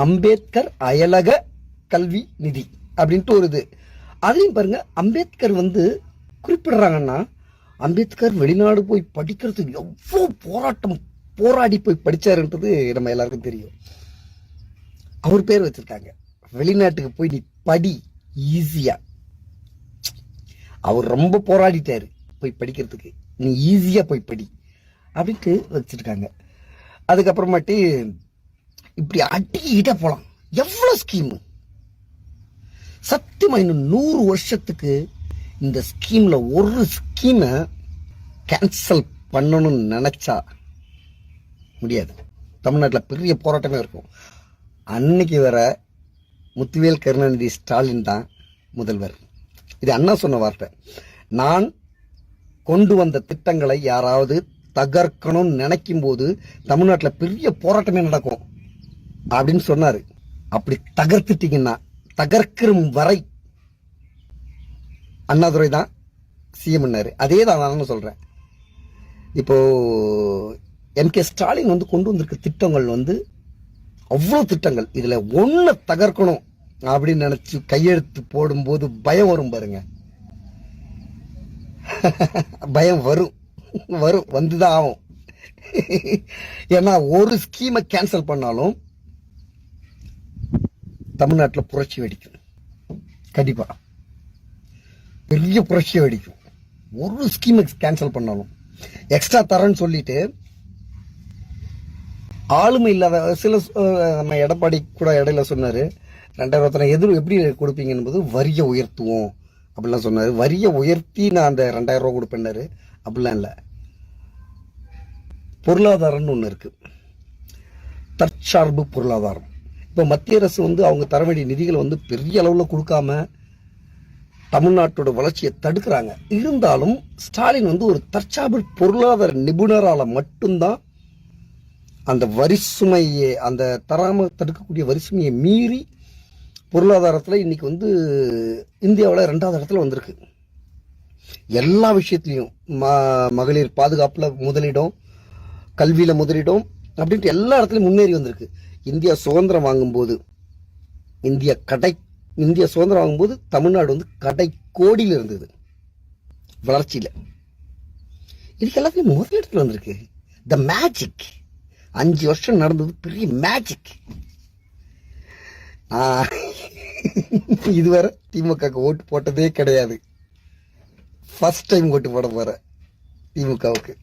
அம்பேத்கர் அயலக கல்வி நிதி அப்படின்ட்டு ஒரு இது. அதையும் பாருங்க, அம்பேத்கர் குறிப்பிடுறாங்கன்னா, அம்பேத்கர் வெளிநாடு போய் படிக்கிறதுக்கு எவ்வளவு போராடி போய் படிச்சாருன்றது நம்ம எல்லாருக்கும் தெரியும். அவர் பேர் வச்சிருக்காங்க, வெளிநாட்டுக்கு போய் நீ படி ஈஸியா. அவர் ரொம்ப போராடிட்டாரு போய் படிக்கிறதுக்கு, நீ ஈஸியா போய் படி அப்படின்ட்டு வச்சிருக்காங்க. அதுக்கப்புறமாட்டி இப்படி அடிக்கிட்டே போலாம். எவ்வளவு ஸ்கீம் சத்தியமா இன்னும் 100 வருஷத்துக்கு இந்த ஸ்கீம்ல ஒரு ஸ்கீமை கேன்சல் பண்ணணும்னு நினைச்சா முடியாது. தமிழ்நாட்டில் பெரிய போராட்டமே இருக்கும். அன்னைக்கு வர முத்துவேல் கருணாநிதி ஸ்டாலின் தான் முதல்வர். இது அண்ணா சொன்ன வார்த்தை. நான் கொண்டு வந்த திட்டங்களை யாராவது தகர்க்கணும்னு நினைக்கும் போது தமிழ்நாட்டில் பெரிய போராட்டமே நடக்கும் அப்படின்னு சொன்னாரு. அப்படி தகர்த்துட்டீங்கன்னா, தகர்க்கிற வரை அண்ணாதுரை தான் சிஎம். அதே தான் நான் சொல்றேன். இப்போ எம்.கே. ஸ்டாலின் கொண்டு வந்திருக்க திட்டங்கள் அவ்வளவு திட்டங்கள். இதுல ஒன்ன தகர்க்கணும் அப்படின்னு நினைச்சு கையெழுத்து போடும்போது பயம் வரும் பாருங்க. பயம் வரும் வந்துதான் ஆகும். ஏன்னா ஒரு ஸ்கீமை கேன்சல் பண்ணாலும் தமிழ்நாட்டில் புரட்சி வெடிக்கும். கண்டிப்பா பெரிய புரட்சி வெடிக்கும். ஒரு ஸ்கீமை கேன்சல் பண்ணாலும் எக்ஸ்ட்ரா தரேன்னு சொல்லிட்டு ஆளுமை இல்லாத சில, நம்ம எடப்பாடி கூட இடையில சொன்னாரு, 2000 எப்படி கொடுப்பீங்க என்பது வரியை உயர்த்துவோம் அப்படிலாம் சொன்னாரு. வரியை உயர்த்தி நான் அந்த 2000 ரூபா கொடுப்பேன்னாரு. அப்படிலாம் இல்லை. பொருளாதாரம்னு ஒன்று இருக்கு, தற்சார்பு பொருளாதாரம். இப்போ மத்திய அரசு அவங்க தர வேண்டிய நிதிகளை பெரிய அளவில் கொடுக்காம தமிழ்நாட்டோட வளர்ச்சியை தடுக்கிறாங்க. இருந்தாலும் ஸ்டாலின் ஒரு தற்சார்பு பொருளாதார நிபுணரால மட்டும்தான் அந்த வரிசுமையை, அந்த தராம தடுக்கக்கூடிய வரிசுமையை மீறி பொருளாதாரத்தில் இன்னைக்கு இந்தியாவில் 2வது இடத்துல வந்திருக்கு. எல்லா விஷயத்திலையும் மகளிர் பாதுகாப்புல முதலிடம், கல்வியில முதலிடம் அப்படின்ட்டு எல்லா இடத்துலையும் முன்னேறி வந்திருக்கு. இந்தியா சுதந்திரம் வாங்கும்போது தமிழ்நாடு கடை கோடியில் இருந்தது வளர்ச்சியில. இதுக்கு எல்லாத்தையும் முதலிடத்துல வந்திருக்கு. த மேஜிக் 5 வருஷம் நடந்தது பெரிய மேஜிக். இதுவரை திமுக ஓட்டு போட்டதே கிடையாது. ஃபர்ஸ்ட் டைம் ஓட்டு போட போற திமுகவுக்கு.